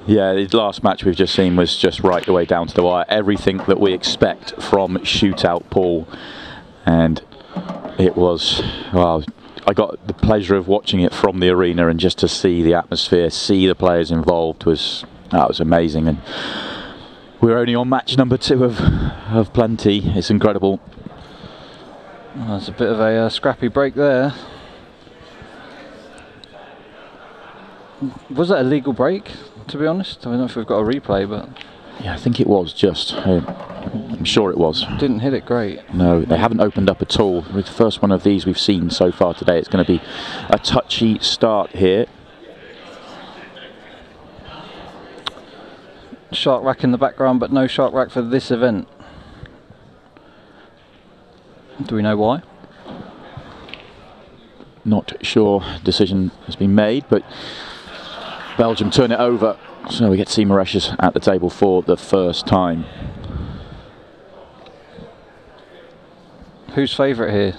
Yeah, the last match we've just seen was just right the way down to the wire. Everything that we expect from Shootout, Paul. And it was, well, I got the pleasure of watching it from the arena, and just to see the atmosphere, see the players involved was amazing. And we're only on match number 2 of plenty. It's incredible. Well, there's a bit of a scrappy break there. Was that a legal break, to be honest? I don't know if we've got a replay, but... Yeah, I think it was just. I'm sure it was. Didn't hit it great. No, they haven't opened up at all. With the first one of these we've seen so far today, it's going to be a touchy start here. Shark rack in the background, but no shark rack for this event. Do we know why? Not sure. Decision has been made, but Belgium turn it over, so we get to see Mauritius at the table for the first time. Who's favourite here?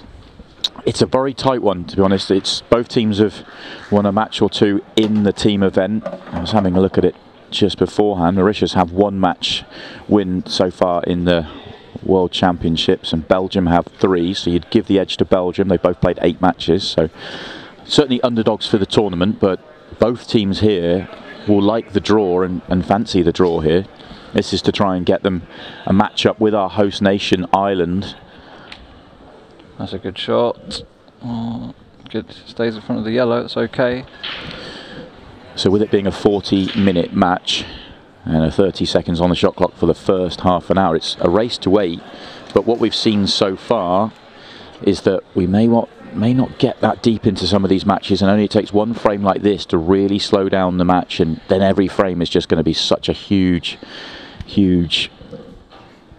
It's a very tight one, to be honest. It's both teams have won a match or 2 in the team event. I was having a look at it just beforehand. Mauritius have 1 match win so far in the World Championships, and Belgium have 3, so you'd give the edge to Belgium. They both played 8 matches, so certainly underdogs for the tournament, but both teams here will like the draw and fancy the draw here. This is to try and get them a match up with our host nation, Ireland. That's a good shot. Oh, good. Stays in front of the yellow, it's okay. So with it being a 40-minute match and 30 seconds on the shot clock for the first half an hour, it's a race to 8. But what we've seen so far is that we may not get that deep into some of these matches, and only it takes one frame like this to really slow down the match, and then every frame is just going to be such a huge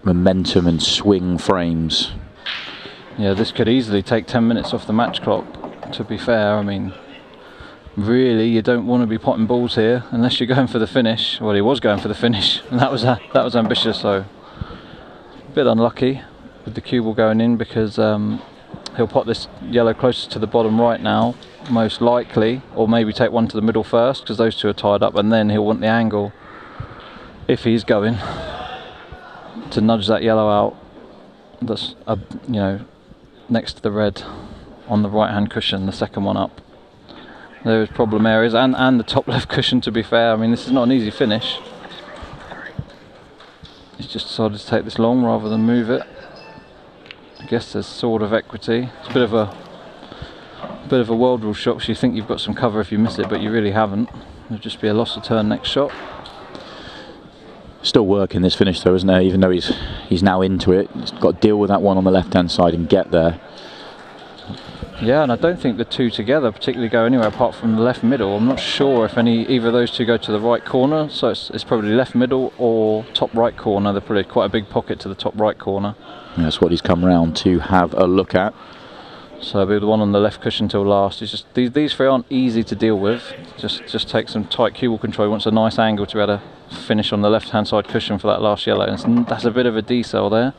momentum and swing frames. Yeah, this could easily take 10 minutes off the match clock, to be fair. I mean, really, you don't want to be potting balls here unless you're going for the finish. Well, he was going for the finish, and that was ambitious, so a bit unlucky with the cue ball going in, because he'll pot this yellow closer to the bottom right now, most likely, or maybe take one to the middle first, because those 2 are tied up, and then he'll want the angle, if he's going, to nudge that yellow out. That's you know, next to the red on the right hand cushion, the second one up. There's problem areas, and the top left cushion, to be fair. I mean, this is not an easy finish. He's just decided to take this long rather than move it. I guess there's sort of equity. It's a bit of a world rule shot, so you think you've got some cover if you miss it, but you really haven't. It'll just be a loss of turn next shot. Still work in this finish though, isn't there? Even though he's now into it, he's got to deal with that one on the left hand side and get there. Yeah, and I don't think the 2 together particularly go anywhere apart from the left middle. I'm not sure if either of those 2 go to the right corner, so it's probably left middle or top right corner. They're probably quite a big pocket to the top right corner. That's what he's come round to have a look at. So it'll be the one on the left cushion till last. It's just these 3 aren't easy to deal with. Just take some tight cue ball control. He wants a nice angle to be able to finish on the left hand side cushion for that last yellow. And that's a bit of a decel there.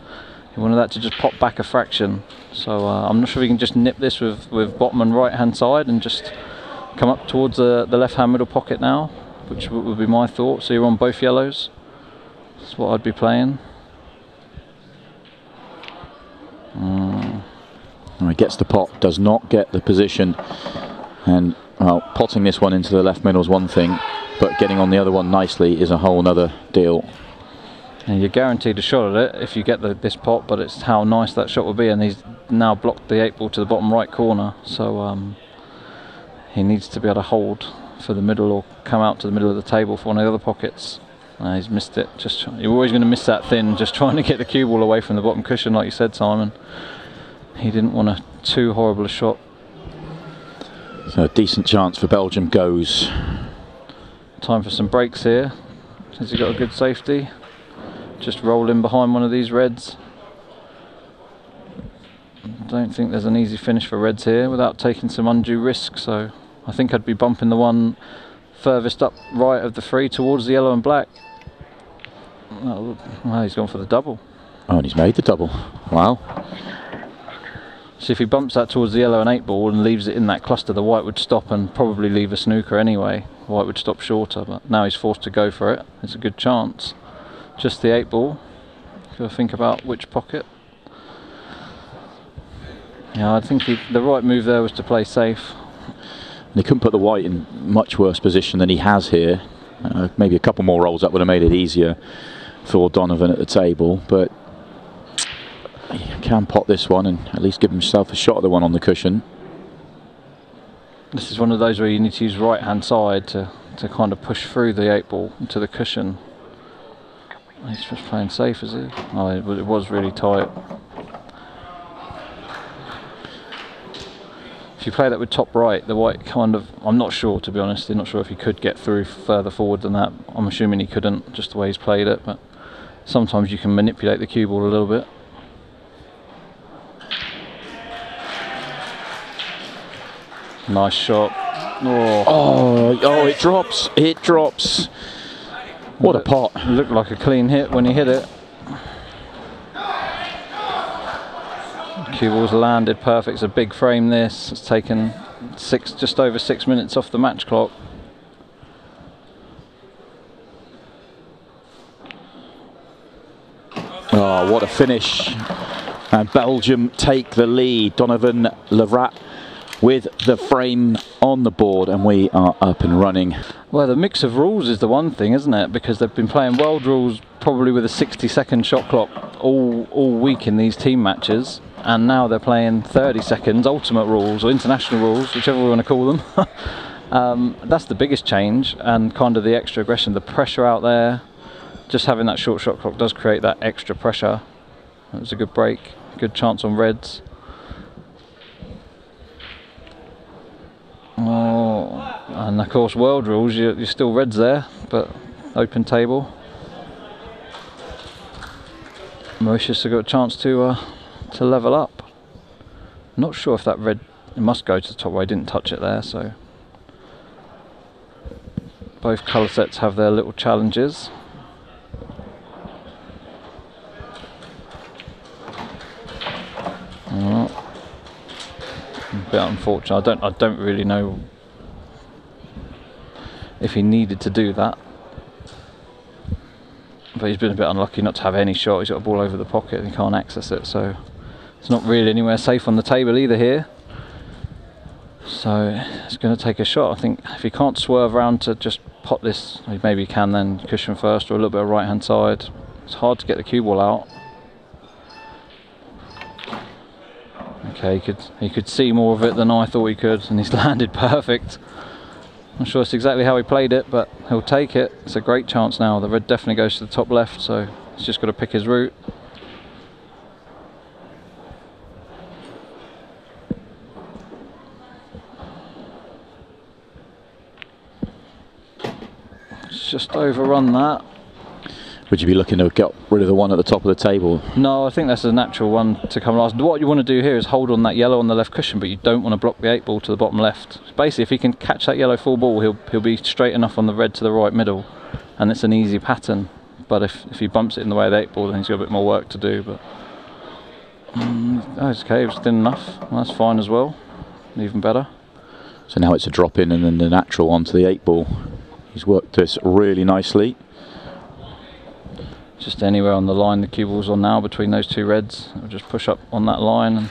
He wanted that to just pop back a fraction. So I'm not sure we can just nip this with bottom and right hand side and just come up towards the left hand middle pocket now, which would be my thought. So you're on both yellows. That's what I'd be playing. He gets the pot, does not get the position, and well, potting this one into the left middle is one thing, but getting on the other one nicely is a whole nother deal. And you're guaranteed a shot at it if you get this pot, but it's how nice that shot will be. And he's now blocked the 8 ball to the bottom right corner, so he needs to be able to hold for the middle or come out to the middle of the table for one of the other pockets. He's missed it. You're always going to miss that thin, just trying to get the cue ball away from the bottom cushion, like you said, Simon. He didn't want a too horrible a shot. So a decent chance for Belgium goes. Time for some breaks here. Has he got a good safety? Just roll in behind one of these reds. Don't think there's an easy finish for reds here without taking some undue risk, so I think I'd be bumping the one furthest up right of the 3 towards the yellow and black. Well, he's gone for the double. Oh, and he's made the double. Wow. So if he bumps that towards the yellow and 8 ball and leaves it in that cluster, the white would stop and probably leave a snooker anyway. White would stop shorter, but now he's forced to go for it. It's a good chance. Just the 8 ball. Got to think about which pocket. Yeah, I think the right move there was to play safe. And he couldn't put the white in much worse position than he has here. Maybe a couple more rolls up would have made it easier for Donovan at the table, but he can pot this one and at least give himself a shot at the one on the cushion. This is one of those where you need to use right hand side to kind of push through the 8 ball into the cushion. He's just playing safe, is he? Oh, it was really tight. If you play that with top right, the white kind of, I'm not sure, to be honest, I'm not sure if he could get through further forward than that. I'm assuming he couldn't, just the way he's played it, but sometimes you can manipulate the cue ball a little bit. Nice shot. Oh, it drops. It drops. What a pot. It looked like a clean hit when he hit it. Cue ball's landed perfect. It's a big frame this. It's taken just over 6 minutes off the match clock. Oh, what a finish. And Belgium take the lead. Donovan Levrat with the frame on the board, and we are up and running. Well, the mix of rules is the one thing, isn't it? Because they've been playing world rules probably with a 60-second shot clock all week in these team matches, and now they're playing 30 seconds ultimate rules or international rules, whichever we want to call them. That's the biggest change, and kind of the extra aggression, the pressure out there. Just having that short shot clock does create that extra pressure. It was a good break, good chance on reds. Oh, and of course world rules, you're still reds there, but open table. Mauritius have got a chance to level up. Not sure if that red, it must go to the top, I didn't touch it there, so both colour sets have their little challenges. A bit unfortunate. I don't really know if he needed to do that, but he's been a bit unlucky not to have any shot. He's got a ball over the pocket and he can't access it, so it's not really anywhere safe on the table either here. So it's going to take a shot. I think if he can't swerve around to just pot this, maybe he can then cushion first or a little bit of right hand side. It's hard to get the cue ball out. Okay, he could see more of it than I thought he could, and he's landed perfect. I'm not sure it's exactly how he played it, but he'll take it. It's a great chance now. The red definitely goes to the top left, so he's just got to pick his route. It's just overrun that. Would you be looking to get rid of the one at the top of the table? No, I think that's a natural one to come last. What you want to do here is hold on that yellow on the left cushion, but you don't want to block the 8 ball to the bottom left. Basically, if he can catch that yellow full ball, he'll be straight enough on the red to the right middle, and it's an easy pattern. But if he bumps it in the way of the 8 ball, then he's got a bit more work to do. But that's okay, it was thin enough. Well, that's fine as well, even better. So now it's a drop in and then the natural onto the 8 ball. He's worked this really nicely. Just anywhere on the line the cue ball's on now between those two reds. I'll just push up on that line, and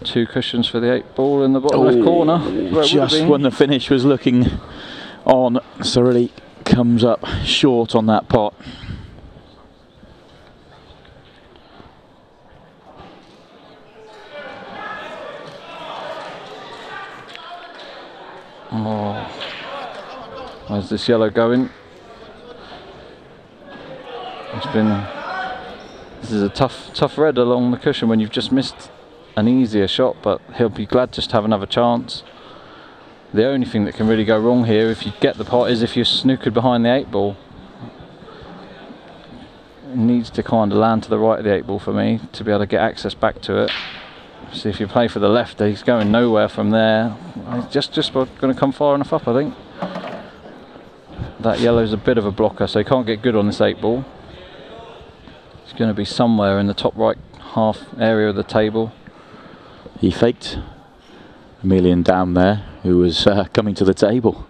2 cushions for the 8 ball in the bottom left corner. Just when the finish was looking on, so really comes up short on that pot. Oh, where's this yellow going? This is a tough red along the cushion when you've just missed an easier shot, but he'll be glad just to have another chance. The only thing that can really go wrong here if you get the pot is if you're snookered behind the 8 ball. It needs to kind of land to the right of the 8 ball for me to be able to get access back to it. See, if you play for the left, he's going nowhere from there. He's just going to come far enough up, I think. That yellow's a bit of a blocker, so he can't get good on this 8 ball. It's going to be somewhere in the top right half area of the table. He faked Emilian down there, who was coming to the table.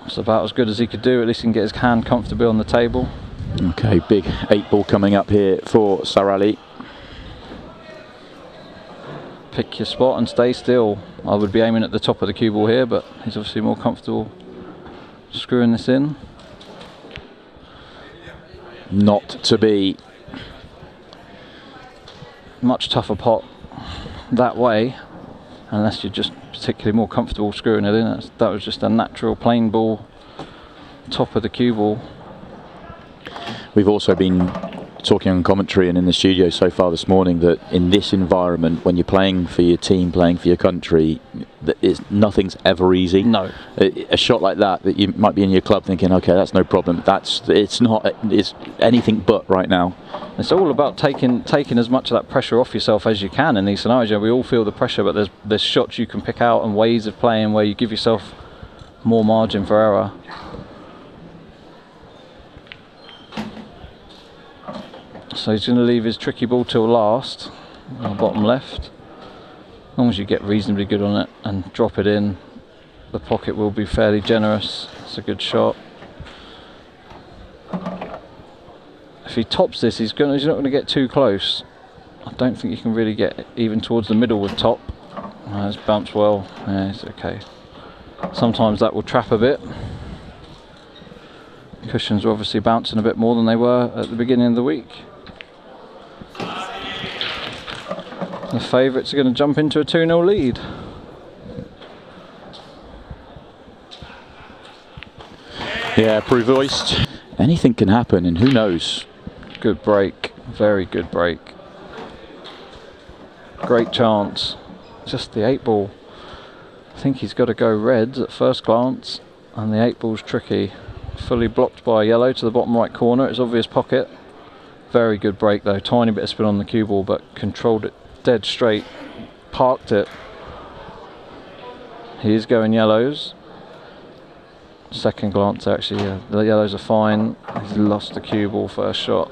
It's about as good as he could do. At least he can get his hand comfortably on the table. Okay, big 8-ball coming up here for Sarali. Pick your spot and stay still. I would be aiming at the top of the cue ball here, but he's obviously more comfortable screwing this in. Not to be. Much tougher pot that way, unless you're just particularly more comfortable screwing it in. That was just a natural plain ball, top of the cue ball. We've also been talking on commentary and in the studio so far this morning that in this environment, when you're playing for your team, playing for your country, nothing's ever easy. No. A shot like that you might be in your club thinking, okay, that's no problem. It's anything but right now. It's all about taking as much of that pressure off yourself as you can in these scenarios. We all feel the pressure, but there's shots you can pick out and ways of playing where you give yourself more margin for error. So he's going to leave his tricky ball till last, on the bottom left. As long as you get reasonably good on it and drop it in, the pocket will be fairly generous. It's a good shot. If he tops this, he's not going to get too close. I don't think you can really get even towards the middle with top. It's bounced well. Yeah, it's okay. Sometimes that will trap a bit. Cushions are obviously bouncing a bit more than they were at the beginning of the week. The favourites are going to jump into a 2-0 lead. Yeah, pre-voiced. Anything can happen, and who knows? Good break, very good break. Great chance. Just the 8-ball. I think he's got to go reds at first glance, and the 8-ball's tricky. Fully blocked by yellow to the bottom right corner. It's obvious pocket. Very good break though. Tiny bit of spin on the cue ball, but controlled it dead straight. Parked it. He is going yellows. Second glance actually, yeah, the yellows are fine. He's lost the cue ball first shot.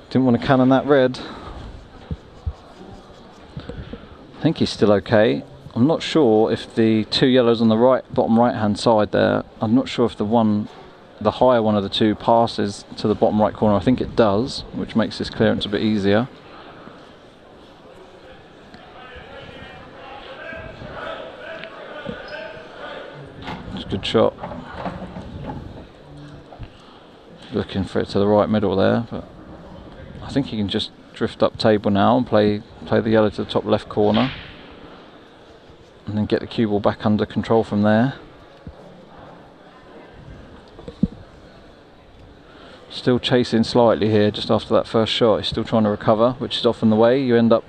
Didn't want to cannon that red. I think he's still okay. I'm not sure if the 2 yellows on the bottom right hand side there, I'm not sure if the higher one of the 2 passes to the bottom right corner. I think it does, which makes this clearance a bit easier. It's a good shot. Looking for it to the right middle there, but I think he can just drift up table now and play the yellow to the top left corner. And then get the cue ball back under control from there. Still chasing slightly here just after that first shot. He's still trying to recover, which is often the way. You end up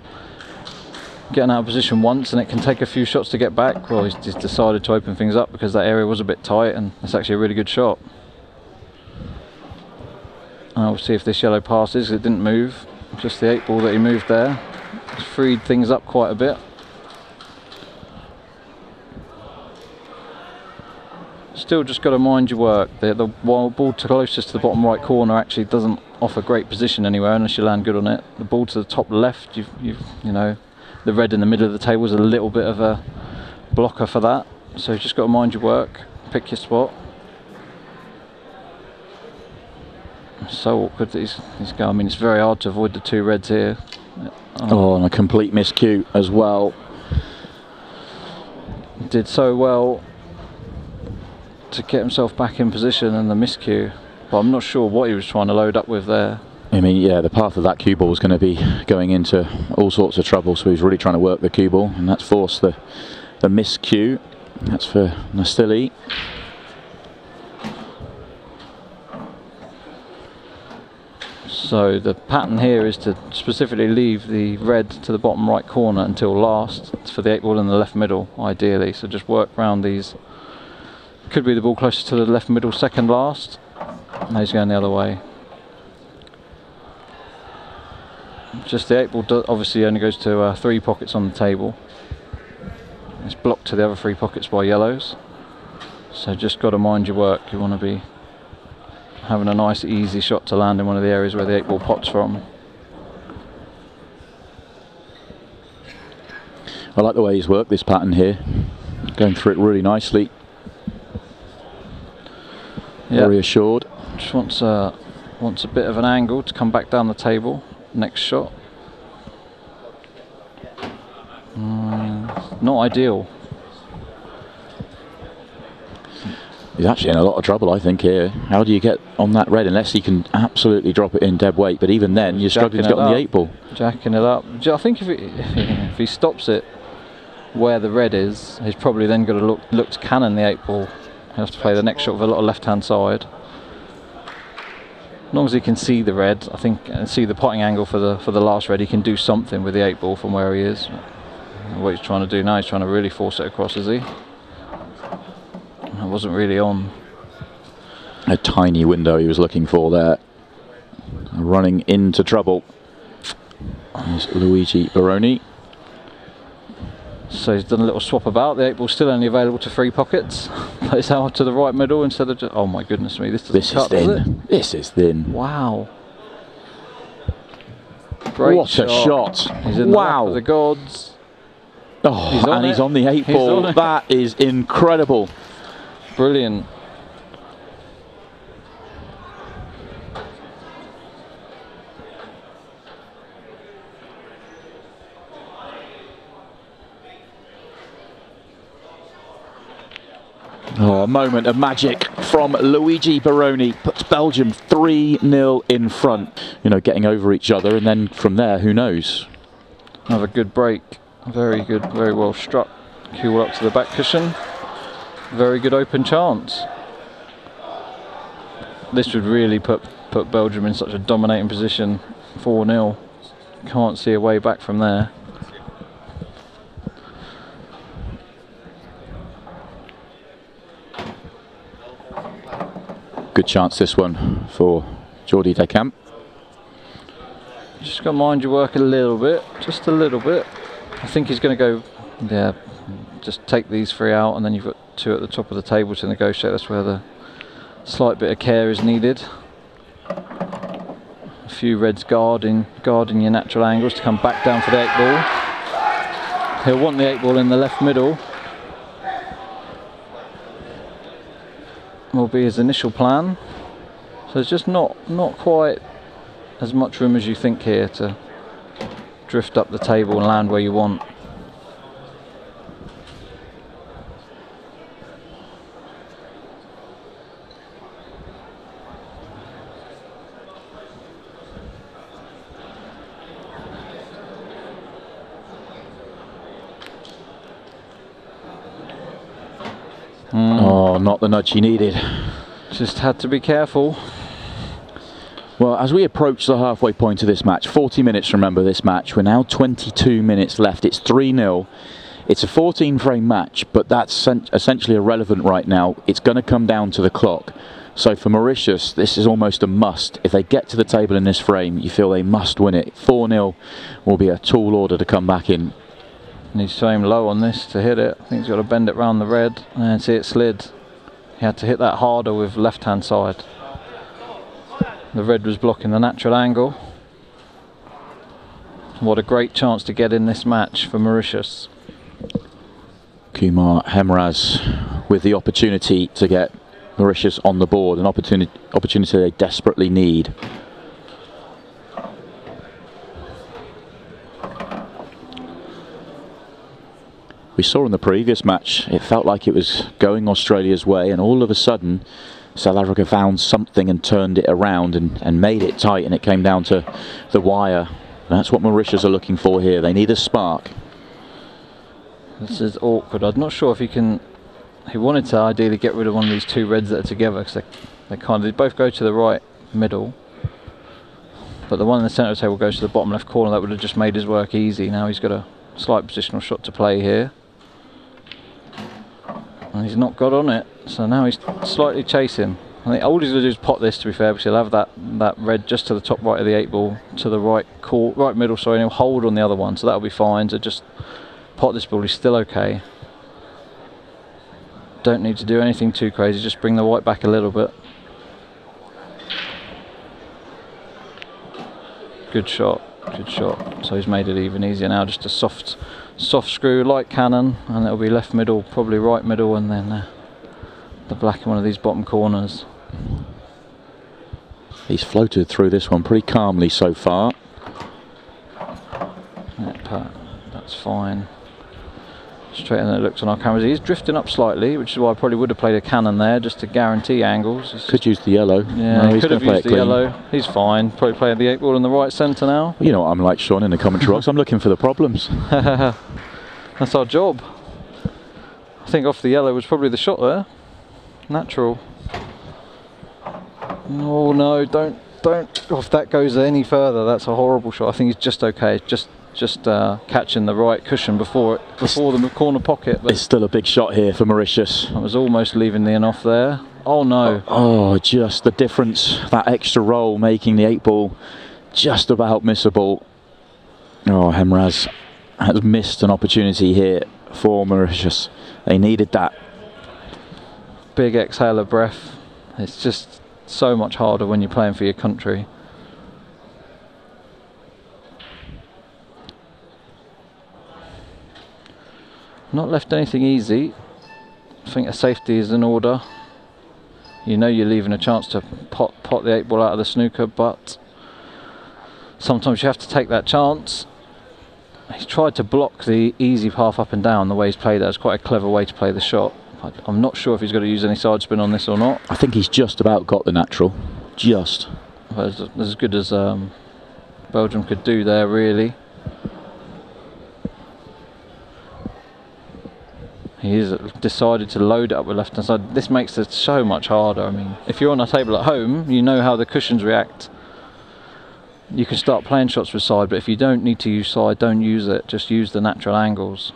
getting out of position once and it can take a few shots to get back. Well, he's just decided to open things up because that area was a bit tight, and it's actually a really good shot. And we'll see if this yellow passes. It didn't move. Just the 8-ball that he moved there. It's freed things up quite a bit. Still just got to mind your work. The ball closest to the bottom right corner actually doesn't offer great position anywhere unless you land good on it. The ball to the top left, you know, the red in the middle of the table is a little bit of a blocker for that. So you've just got to mind your work, pick your spot. It's so awkward that he's going. I mean, it's very hard to avoid the 2 reds here. Oh, and a complete miscue as well. Did so well to get himself back in position, and the miscue, but I'm not sure what he was trying to load up with there. I mean, yeah, the path of that cue ball is going to be going into all sorts of trouble, so he's really trying to work the cue ball, and that's forced the miscue. That's for Nastili. So the pattern here is to specifically leave the red to the bottom right corner until last. It's for the 8-ball in the left middle, ideally, so just work around these. Could be the ball closest to the left middle second last. No, he's going the other way. Just the 8-ball obviously only goes to 3 pockets on the table. It's blocked to the other 3 pockets by yellows. So just got to mind your work. You want to be having a nice easy shot to land in one of the areas where the 8-ball pots from. I like the way he's worked this pattern here, going through it really nicely. Very assured. Just wants a bit of an angle to come back down the table. Next shot. Not ideal. He's actually in a lot of trouble, I think, here. How do you get on that red unless he can absolutely drop it in dead weight? But even then, you're struggling to get on the 8-ball. Jacking it up. I think if he stops it where the red is, he's probably then got to look to cannon the 8-ball. He'll have to play the next shot with a lot of left-hand side. As long as he can see the red, I think, and see the potting angle for the last red, he can do something with the 8-ball from where he is. What he's trying to do now, he's trying to really force it across, is he? That wasn't really on. A tiny window he was looking for there. Running into trouble is Luigi Baroni. So he's done a little swap about. The 8-ball's still only available to 3 pockets. Plays out to the right middle instead of just... Oh my goodness me, this doesn't cut, does it? This is thin. Wow. Great what shot. A shot. He's in the lap of the gods. Oh, he's on the 8-ball. That is incredible. Brilliant. Oh, a moment of magic from Luigi Baroni. Puts Belgium 3-0 in front. You know, getting over each other, and then from there, who knows? Another good break. Very good, very well struck. Cue up to the back cushion. Very good open chance. This would really put Belgium in such a dominating position. 4-0. Can't see a way back from there. Good chance this one for Jordi Decamp. Just got to mind your work a little bit, just a little bit. I think he's going to go, yeah, just take these 3 out, and then you've got 2 at the top of the table to negotiate. That's where the slight bit of care is needed. A few reds guarding your natural angles to come back down for the 8-ball. He'll want the 8-ball in the left middle. Will be his initial plan. So there's just not quite as much room as you think here to drift up the table and land where you want. Oh, not the nudge he needed. Just had to be careful. Well, as we approach the halfway point of this match, 40 minutes, remember this match, we're now 22 minutes left. It's 3-0. It's a 14-frame match, but that's essentially irrelevant right now. It's going to come down to the clock. So for Mauritius, this is almost a must. If they get to the table in this frame, you feel they must win it. 4-0 will be a tall order to come back in. Needs to aim low on this to hit it. I think he's got to bend it round the red and see it slid. He had to hit that harder with left-hand side. The red was blocking the natural angle. What a great chance to get in this match for Mauritius. Kumar Hemraz with the opportunity to get Mauritius on the board, an opportunity they desperately need. We saw in the previous match, it felt like it was going Australia's way, and all of a sudden South Africa found something and turned it around and made it tight, and it came down to the wire. That's what Mauritius are looking for here. They need a spark. This is awkward. I'm not sure if he can... He wanted to ideally get rid of one of these 2 reds that are together, because they both go to the right middle. But the one in the centre of the table goes to the bottom left corner. That would have just made his work easy. Now he's got a slight positional shot to play here. And he's not got on it, so now he's slightly chasing. I think all he's going to do is pot this, to be fair, because he'll have that red just to the top right of the 8-ball, to the right middle, sorry, and he'll hold on the other one, so that'll be fine. So just pot this ball, he's still okay. Don't need to do anything too crazy, just bring the white back a little bit. Good shot, good shot. So he's made it even easier now. Just a soft screw like cannon, and it'll be left middle, probably right middle, and then the black in one of these bottom corners. He's floated through this one pretty calmly so far. That's fine. Straighter than it looks on our cameras. He's drifting up slightly, which is why I probably would have played a cannon there just to guarantee angles. Could use the yellow. Yeah, no, he could have used the yellow. He's fine. Probably playing the 8 ball in the right centre now. You know what I'm like, Sean, in the commentary box. I'm looking for the problems. That's our job. I think off the yellow was probably the shot there. Natural. Oh no, don't. Oh, if that goes any further, that's a horrible shot. I think he's just okay. Just catching the right cushion before the corner pocket. But it's still a big shot here for Mauritius. I was almost leaving the in off there. Oh no. Oh, just the difference. That extra roll making the 8 ball just about missable. Oh, Hemraz has missed an opportunity here for Mauritius. They needed that. Big exhale of breath. It's just so much harder when you're playing for your country. Not left anything easy. I think a safety is in order. You know you're leaving a chance to pot the 8 ball out of the snooker, but sometimes you have to take that chance. He's tried to block the easy path up and down. The way he's played that is quite a clever way to play the shot. I'm not sure if he's got to use any side spin on this or not. I think he's just about got the natural. Just. Well, as good as Belgium could do there, really. He's decided to load it up with left hand side. This makes it so much harder. I mean, if you're on a table at home, you know how the cushions react. You can start playing shots with side, but if you don't need to use side, don't use it. Just use the natural angles.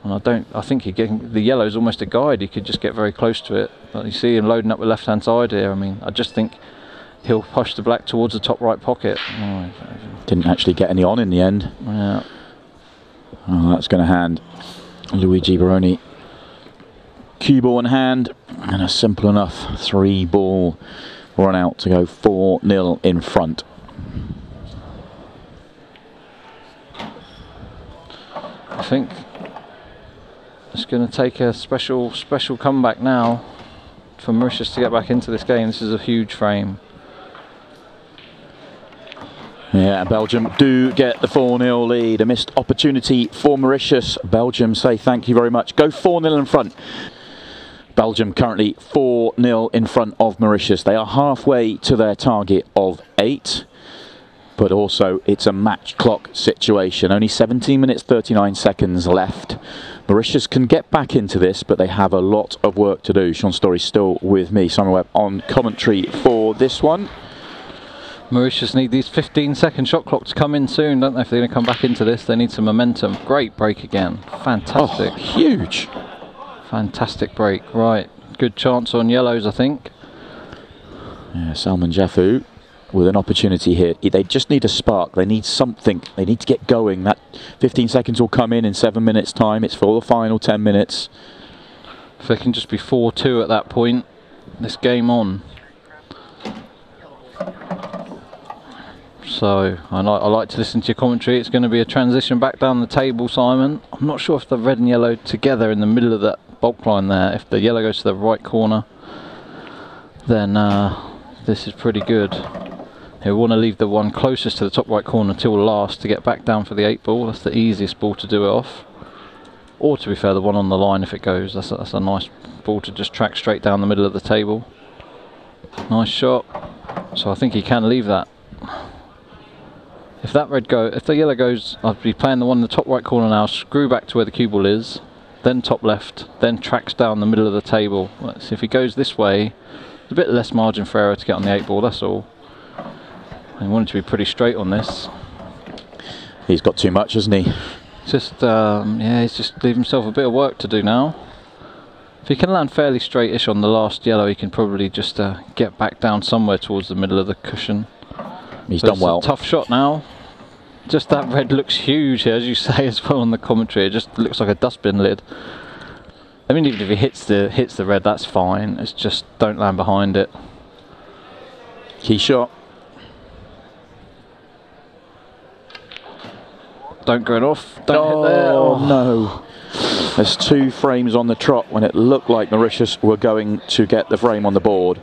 And I think the yellow is almost a guide. He could just get very close to it. But you see him loading up with left hand side here. I mean, I just think he'll push the black towards the top right pocket. Oh, didn't actually get any on in the end. Yeah. Oh, that's going to hand Luigi Baroni. Cue ball in hand, and a simple enough 3 ball run out to go 4-0 in front. I think it's going to take a special comeback now for Mauritius to get back into this game. This is a huge frame. Yeah, Belgium do get the 4-0 lead. A missed opportunity for Mauritius. Belgium say thank you very much. Go 4-0 in front. Belgium currently 4-0 in front of Mauritius. They are halfway to their target of 8, but also it's a match clock situation. Only 17 minutes 39 seconds left. Mauritius can get back into this, but they have a lot of work to do. Sean Story still with me, Simon Webb on commentary for this one. Mauritius need these 15-second shot clock to come in soon, don't they? If they're going to come back into this, they need some momentum. Great break again. Fantastic. Oh, huge. Fantastic break. Right. Good chance on yellows, I think. Yeah, Salman Jaffu with an opportunity here. They just need a spark. They need something. They need to get going. That 15 seconds will come in 7 minutes' time. It's for the final 10 minutes. If they can just be 4-2 at that point, this game on. So, I like to listen to your commentary. It's going to be a transition back down the table, Simon. I'm not sure if the red and yellow together in the middle of that bulk line there, if the yellow goes to the right corner, then this is pretty good. He'll want to leave the one closest to the top right corner till last to get back down for the 8 ball. That's the easiest ball to do it off. Or, to be fair, the one on the line if it goes. That's a nice ball to just track straight down the middle of the table. Nice shot. So I think he can leave that. If the yellow goes, I'd be playing the one in the top right corner now, screw back to where the cue ball is, then top left, then tracks down the middle of the table. Let's see if he goes this way, there's a bit less margin for error to get on the 8 ball, that's all. I want it to be pretty straight on this. He's got too much, hasn't he? Just, yeah, he's just leaving himself a bit of work to do now. If he can land fairly straight-ish on the last yellow, he can probably just get back down somewhere towards the middle of the cushion. He's done well. It's a tough shot now. Just that red looks huge here, as you say as well on the commentary. It just looks like a dustbin lid. I mean, even if he hits the red, that's fine. It's just don't land behind it. Key shot. Don't go off. Don't hit there. Oh no. There's 2 frames on the trot when it looked like Mauritius were going to get the frame on the board,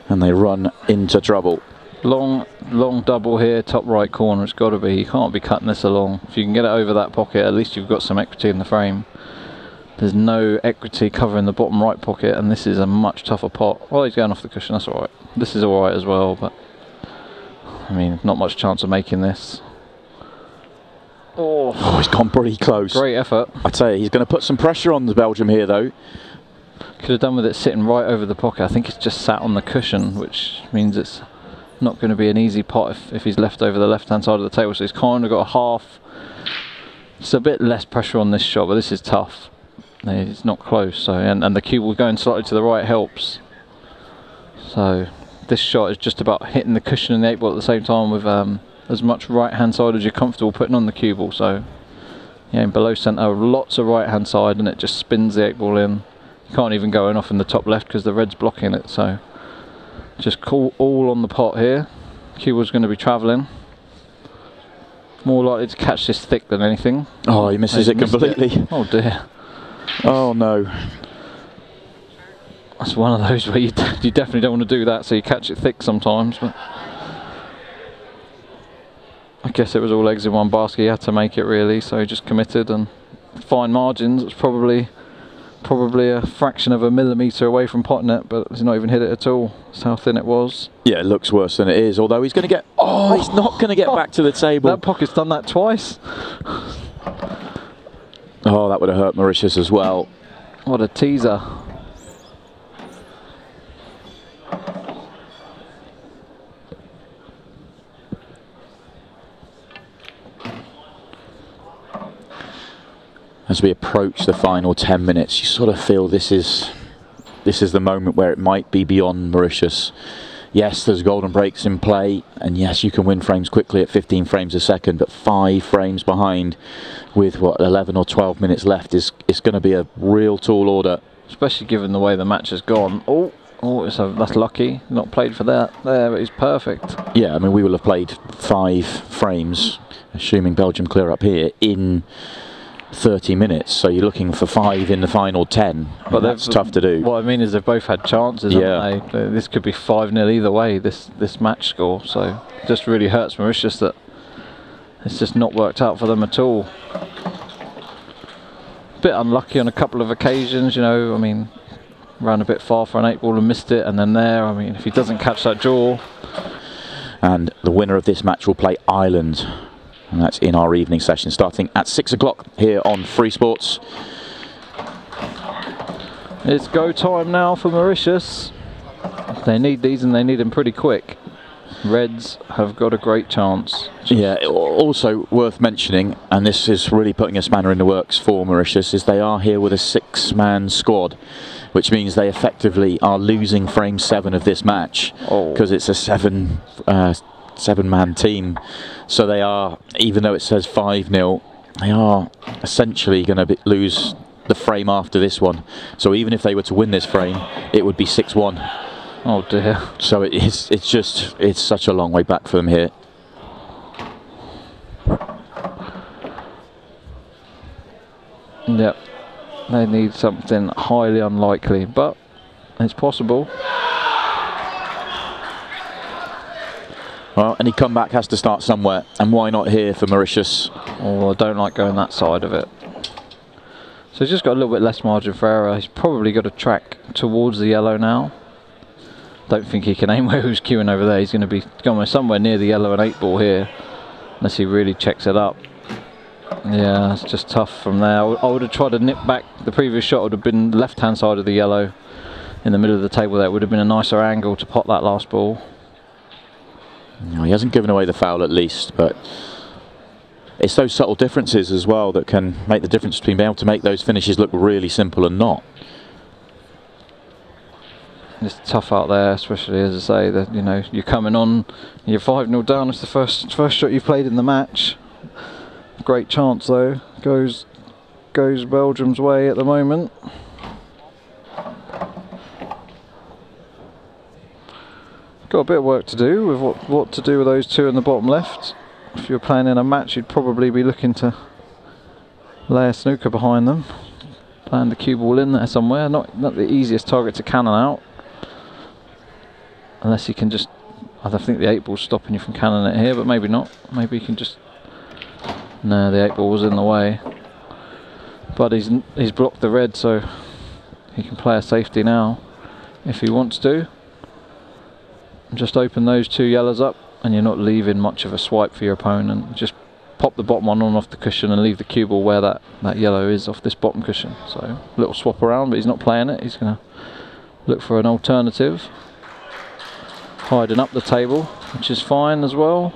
and they run into trouble. Long double here, top right corner. It's got to be. You can't be cutting this along. If you can get it over that pocket, at least you've got some equity in the frame. There's no equity covering the bottom right pocket, and this is a much tougher pot. Well, he's going off the cushion. That's all right. This is all right as well, but I mean, not much chance of making this. Oh, he's gone pretty close. Great effort. I'd say he's going to put some pressure on the Belgium here, though. Could have done with it sitting right over the pocket. I think it's just sat on the cushion, which means it's not going to be an easy pot if he's left over the left-hand side of the table. So he's kind of got a half. It's a bit less pressure on this shot, but this is tough. It's not close. So and the cue ball going slightly to the right helps. So this shot is just about hitting the cushion and the 8-ball at the same time with as much right-hand side as you're comfortable putting on the cue ball. So yeah, below centre, lots of right-hand side, and it just spins the 8-ball in. You can't even go in off in the top left because the red's blocking it. So just call all on the pot here. Cue ball's going to be travelling. More likely to catch this thick than anything. Oh, he misses it completely. Oh dear. Oh no. That's one of those where you definitely don't want to do that, so you catch it thick sometimes. But I guess it was all eggs in one basket. He had to make it really, so he just committed, and fine margins. It's probably a fraction of a millimetre away from pot net, but he's not even hit it at all. That's how thin it was. Yeah, it looks worse than it is, although he's going to get... Oh, he's not going to get back to the table. That pocket's done that twice. Oh, that would have hurt Mauritius as well. What a teaser. As we approach the final 10 minutes, you sort of feel this is the moment where it might be beyond Mauritius. Yes, there's golden breaks in play, and yes, you can win frames quickly at 15 frames a second, but 5 frames behind with, what, 11 or 12 minutes left is going to be a real tall order. Especially given the way the match has gone. Oh, that's lucky. Not played for that. There, it's perfect. Yeah, I mean, we will have played 5 frames, assuming Belgium clear up here, in 30 minutes, so you're looking for 5 in the final 10, but that's tough to do. What I mean is they've both had chances, haven't they? This could be 5-0 either way, this match score, so it just really hurts Mauritius that it's just not worked out for them at all. Bit unlucky on a couple of occasions, you know. I mean, ran a bit far for an 8-ball and missed it, and then there, I mean, if he doesn't catch that draw. And the winner of this match will play Ireland. And that's in our evening session, starting at 6 o'clock here on Free Sports. It's go time now for Mauritius. They need these, and they need them pretty quick. Reds have got a great chance. Yeah, also worth mentioning, and this is really putting a spanner in the works for Mauritius, is they are here with a 6-man squad, which means they effectively are losing frame 7 of this match, because it's a 7-man team. So they are, even though it says 5-0, they are essentially going to lose the frame after this one. So even if they were to win this frame, it would be 6-1. Oh dear. So it's such a long way back for them here. Yep, they need something highly unlikely, but it's possible. Well, any comeback has to start somewhere, and why not here for Mauritius? Oh, I don't like going that side of it. So he's just got a little bit less margin for error. He's probably got to track towards the yellow now. Don't think he can aim where who's queuing over there. He's going to be going somewhere near the yellow and 8-ball here, unless he really checks it up. Yeah, it's just tough from there. I would have tried to nip back. The previous shot would have been left-hand side of the yellow, in the middle of the table there. It would have been a nicer angle to pot that last ball. No, he hasn't given away the foul at least, but it's those subtle differences as well that can make the difference between being able to make those finishes look really simple and not. It's tough out there, especially as I say that, you know, you're coming on, you're 5-0 down. It's the first shot you've played in the match. Great chance though. Goes Belgium's way at the moment. Got a bit of work to do with what to do with those 2 in the bottom left. if you're playing in a match, you'd probably be looking to lay a snooker behind them. Playing the cue ball in there somewhere. Not the easiest target to cannon out. Unless you can just... I don't think the 8-ball's stopping you from cannoning it here, but maybe not. Maybe you can just... No, the 8-ball was in the way. But he's blocked the red, so he can play a safety now if he wants to. Just open those 2 yellows up, and you're not leaving much of a swipe for your opponent. Just pop the bottom one on off the cushion and leave the cue ball where that yellow is off this bottom cushion. So little swap around, but he's not playing it. He's going to look for an alternative. Hiding up the table, which is fine as well.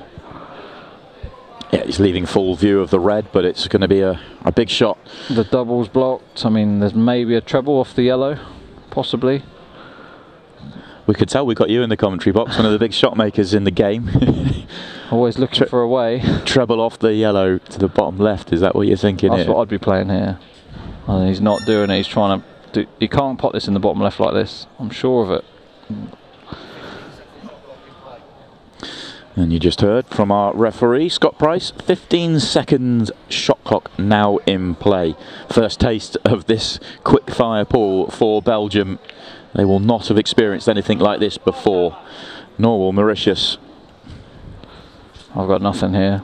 Yeah, he's leaving full view of the red, but it's going to be a big shot. The double's blocked. I mean, there's maybe a treble off the yellow, possibly. We could tell we got you in the commentary box, one of the big shot makers in the game. Always looking for a way. Treble off the yellow to the bottom left, is that what you're thinking? That's what I'd be playing here. And he's not doing it, he's trying to do... He can't pot this in the bottom left like this, I'm sure of it. And you just heard from our referee, Scott Price, 15 seconds shot clock now in play. First taste of this quick fire pool for Belgium. They will not have experienced anything like this before, nor will Mauritius. I've got nothing here.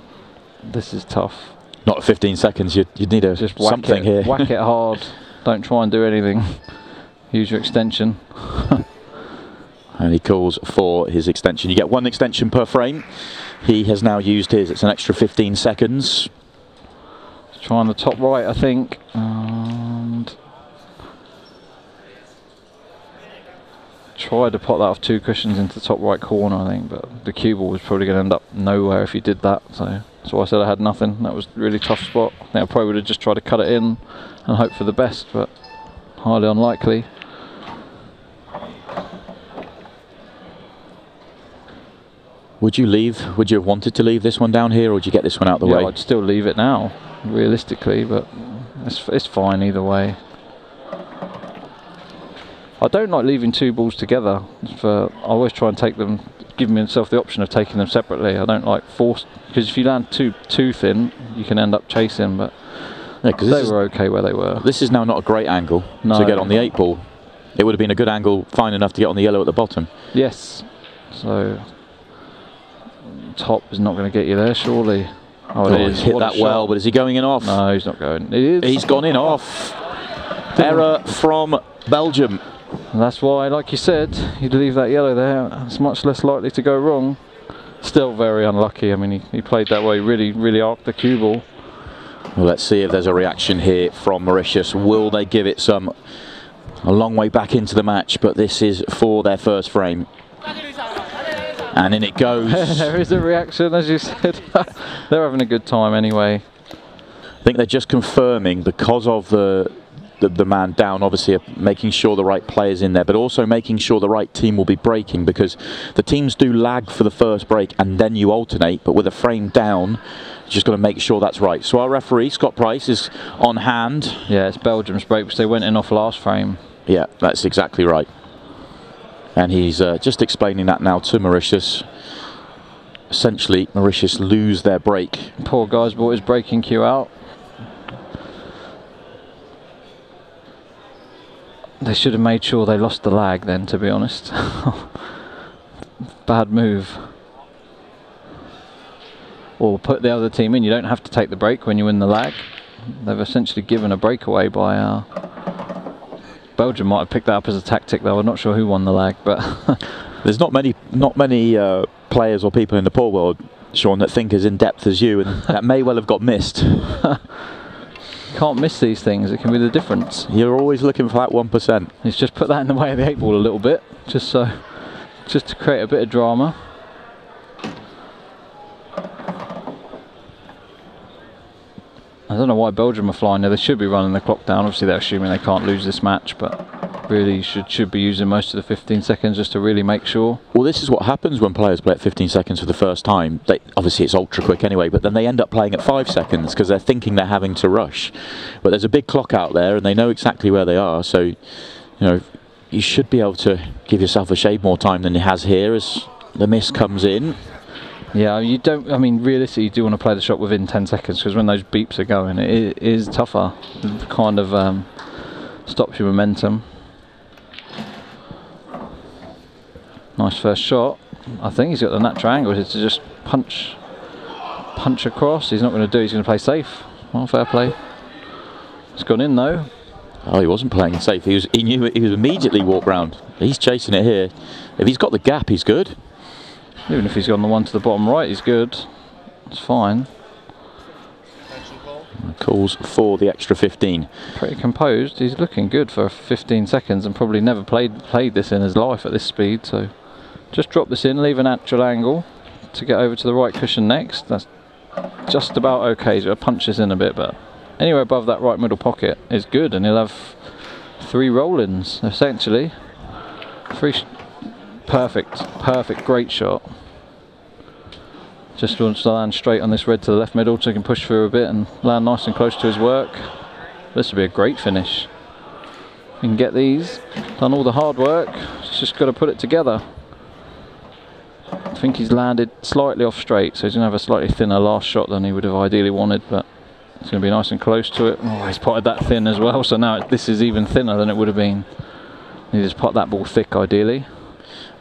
This is tough. Not at 15 seconds, you'd need just something here. Whack it hard, don't try and do anything. Use your extension. And he calls for his extension. You get 1 extension per frame. He has now used his. It's an extra 15 seconds. Trying the top right, I think. And tried to pot that off 2 cushions into the top right corner, I think, but the cue ball was probably going to end up nowhere if he did that. So that's why I said I had nothing. That was a really tough spot. I think I probably would have just tried to cut it in and hope for the best, but highly unlikely. Would you leave? Would you have wanted to leave this one down here, or would you get this one out of the way? I'd still leave it now, realistically, but it's fine either way. I don't like leaving 2 balls together. I always try and take them, give myself the option of taking them separately. I don't like force, because if you land too thin, you can end up chasing. But yeah, they were okay where they were. This is now not a great angle to get on the 8-ball. It would have been a good angle, fine enough to get on the yellow at the bottom. Yes. So top is not going to get you there, surely. Oh, it is. He's hit that well, but is he going in off? No, he's not going. It is. He's gone in off. Error from Belgium. And that's why, like you said, you'd leave that yellow there. It's much less likely to go wrong. Still very unlucky. I mean, he played that way, really arced the cue ball. Well, let's see if there's a reaction here from Mauritius. Will they give it some? A long way back into the match, but this is for their first frame. And in it goes. There is a reaction, as you said. They're having a good time anyway. I think they're just confirming, because of the man down, obviously making sure the right player's in there, but also making sure the right team will be breaking, because the teams do lag for the first break and then you alternate, but with a frame down, you just got to make sure that's right. So our referee, Scott Price, is on hand. Yeah, it's Belgium's break, because they went in off last frame. Yeah, that's exactly right. And he's just explaining that now to Mauritius. Essentially, Mauritius lose their break. Poor guy's brought his breaking cue out. They should have made sure they lost the lag then, to be honest. Bad move. Or put the other team in. You don't have to take the break when you win the lag. They've essentially given a breakaway by... Belgium might have picked that up as a tactic, though. I'm not sure who won the lag, but there's not many players or people in the pool world, Sean, that think as in depth as you, and that may well have got missed. Can't miss these things. It can be the difference. You're always looking for that 1%. He's just put that in the way of the 8-ball a little bit, just to create a bit of drama. I don't know why Belgium are flying there. They should be running the clock down. Obviously they're assuming they can't lose this match, but really should be using most of the 15 seconds just to really make sure. Well, this is what happens when players play at 15 seconds for the first time. Obviously it's ultra quick anyway, but then they end up playing at 5 seconds because they're thinking they're having to rush. But there's a big clock out there and they know exactly where they are, so you know, you should be able to give yourself a shade more time than he has here as the miss comes in. Yeah, you don't. I mean, realistically, you do want to play the shot within 10 seconds because when those beeps are going, it is tougher. It kind of stops your momentum. Nice first shot. I think he's got the natural angle to just punch across. He's not going to do it. He's going to play safe. Well, fair play. It's gone in though. Oh, he wasn't playing safe. He knew it. He was immediately walked round. He's chasing it here. If he's got the gap, he's good. Even if he's gone the one to the bottom right, he's good. It's fine. Calls for the extra 15. Pretty composed. He's looking good for 15 seconds and probably never played this in his life at this speed. So just drop this in, leave a natural angle to get over to the right cushion next. That's just about okay. He's got to punch this in a bit, but anywhere above that right middle pocket is good, and he'll have 3 roll-ins essentially. Perfect, great shot. Just wants to land straight on this red to the left middle so he can push through a bit and land nice and close to his work. This would be a great finish. You can get these, done all the hard work, he's just got to put it together. I think he's landed slightly off straight, so he's going to have a slightly thinner last shot than he would have ideally wanted, but it's going to be nice and close to it. Oh, he's potted that thin as well, so now this is even thinner than it would have been. He just pot that ball thick ideally.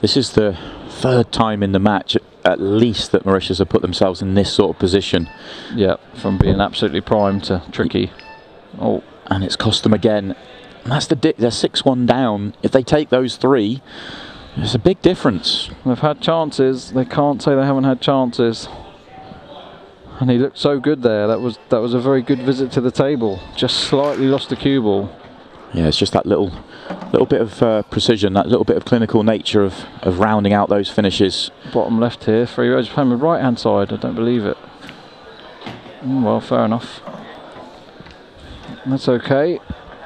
This is the 3rd time in the match at least that Mauritius have put themselves in this sort of position. Yeah, from being absolutely prime to tricky. Oh, and it's cost them again. And that's they're 6-1 down. If they take those 3, it's a big difference. They've had chances. They can't say they haven't had chances. And he looked so good there. That was a very good visit to the table. Just slightly lost the cue ball. Yeah, it's just that little bit of precision, that little bit of clinical nature of rounding out those finishes. Bottom left here, 3 rows playing with right hand side. I don't believe it. Well, fair enough. That's okay.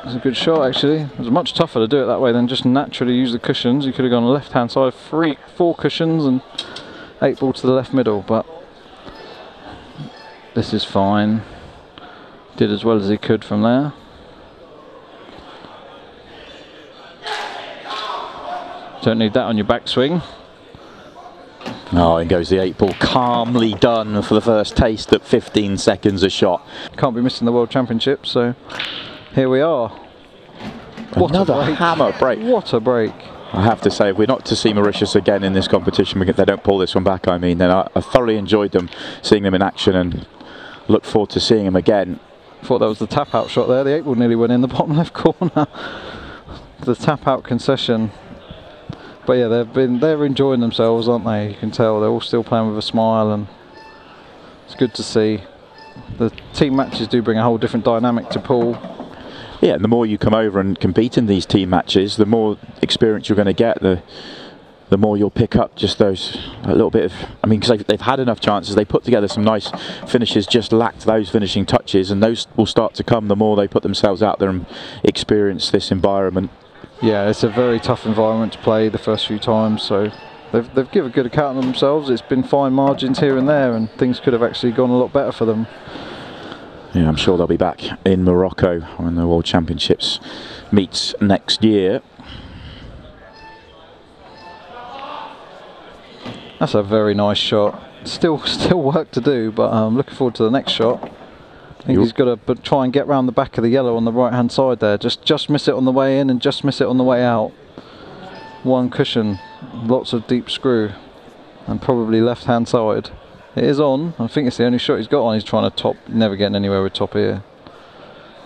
It's a good shot actually. It was much tougher to do it that way than just naturally use the cushions. You could have gone left hand side, 4 cushions and 8 ball to the left middle, but this is fine. Did as well as he could from there. Don't need that on your backswing. Oh, in goes the 8 ball, calmly done for the first taste at 15 seconds a shot. Can't be missing the World Championship, so here we are. Another hammer break. What a break. I have to say, if we're not to see Mauritius again in this competition, if they don't pull this one back, I mean, then I thoroughly enjoyed them, seeing them in action, and look forward to seeing them again. Thought that was the tap out shot there. The 8 ball nearly went in the bottom left corner. The tap out concession. But yeah, they're enjoying themselves, aren't they? You can tell they're all still playing with a smile, and it's good to see. The team matches do bring a whole different dynamic to pool. Yeah, and the more you come over and compete in these team matches, the more experience you're going to get, the more you'll pick up just a little bit of, I mean, because they've had enough chances, they put together some nice finishes, just lacked those finishing touches, and those will start to come the more they put themselves out there and experience this environment. Yeah, it's a very tough environment to play the first few times, so they've given a good account of themselves. It's been fine margins here and there, and things could have actually gone a lot better for them. Yeah, I'm sure they'll be back in Morocco when the World Championships meets next year. That's a very nice shot. Still work to do, but I'm looking forward to the next shot. I think he's got to try and get round the back of the yellow on the right hand side there. Just miss it on the way in and just miss it on the way out. 1 cushion, lots of deep screw, and probably left hand side. It is on. I think it's the only shot he's got on. He's trying to top, never getting anywhere with top here.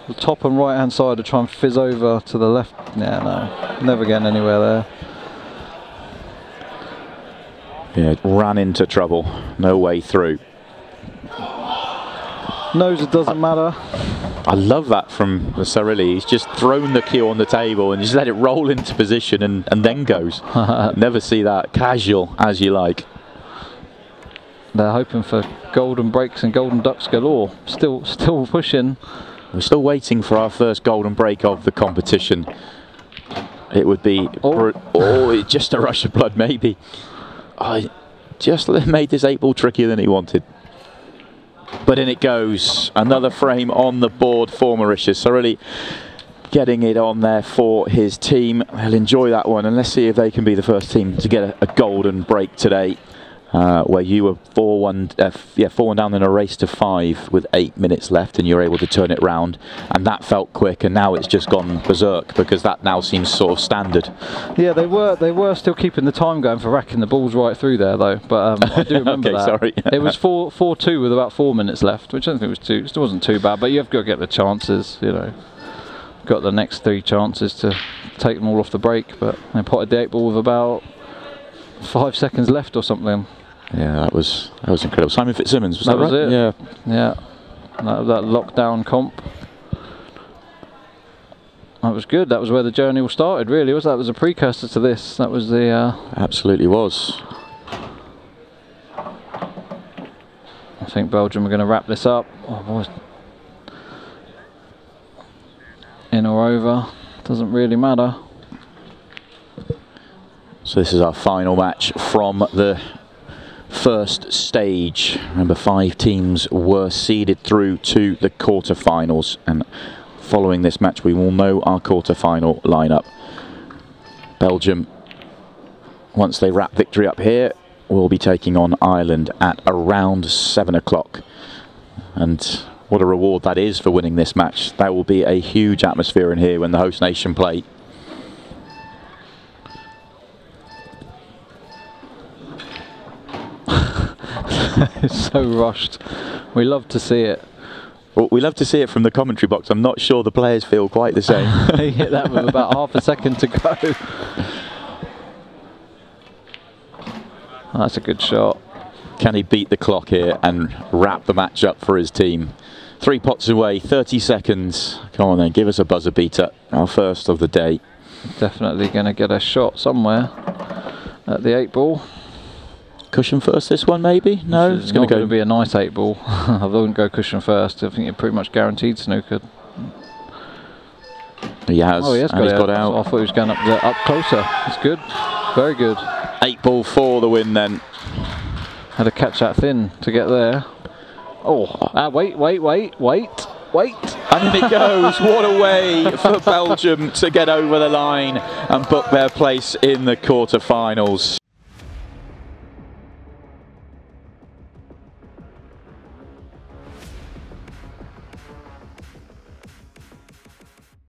The top and right hand side are trying to fizz over to the left. Yeah, no, never getting anywhere there. Yeah, ran into trouble, no way through. Knows it doesn't matter. I love that from Sarilli. He's just thrown the cue on the table and just let it roll into position and then goes. Never see that. Casual as you like. They're hoping for golden breaks and golden ducks galore. Still pushing. We're still waiting for our first golden break of the competition. It would be just a rush of blood maybe. I just made this 8 ball trickier than he wanted. But in it goes. Another frame on the board for Mauritius. So really getting it on there for his team. They'll enjoy that one, and let's see if they can be the first team to get a golden break today. where you were 4-1 down in a race to 5 with 8 minutes left, and you're able to turn it round, and that felt quick, and now it's just gone berserk because that now seems sort of standard. Yeah, they were still keeping the time going for racking the balls right through there though, but I do remember okay, that. sorry. It was 4-2 with about 4 minutes left, which I don't think it still wasn't too bad, but you've got to get the chances, you know. Got the next 3 chances to take them all off the break, but they potted the 8 ball with about 5 seconds left or something. Yeah, that was incredible. Simon Fitzsimmons, was that was right? it. Yeah. That lockdown comp. That was good. That was where the journey all started, really. That was a precursor to this. That was the. Absolutely was. I think Belgium are going to wrap this up. Oh, boys. In or over, doesn't really matter. So this is our final match from the first stage. Remember, 5 teams were seeded through to the quarterfinals, and following this match we will know our quarterfinal lineup. Belgium, once they wrap victory up here, will be taking on Ireland at around 7 o'clock, and what a reward that is for winning this match. That will be a huge atmosphere in here when the host nation play. It's so rushed. We love to see it. Well, we love to see it from the commentary box. I'm not sure the players feel quite the same. He hit that with about half a second to go. That's a good shot. Can he beat the clock here and wrap the match up for his team? 3 pots away, 30 seconds. Come on then, give us a buzzer beater. Our first of the day. Definitely going to get a shot somewhere at the 8 ball. Cushion first this one, maybe? No, it's going to be a nice 8 ball. I wouldn't go cushion first. I think you're pretty much guaranteed snooker. He has. Oh, he has and he's got out. I thought he was going up closer. It's good. Very good. 8 ball for the win then. Had to catch that thin to get there. Oh, wait. And in it goes. What a way for Belgium to get over the line and book their place in the quarterfinals.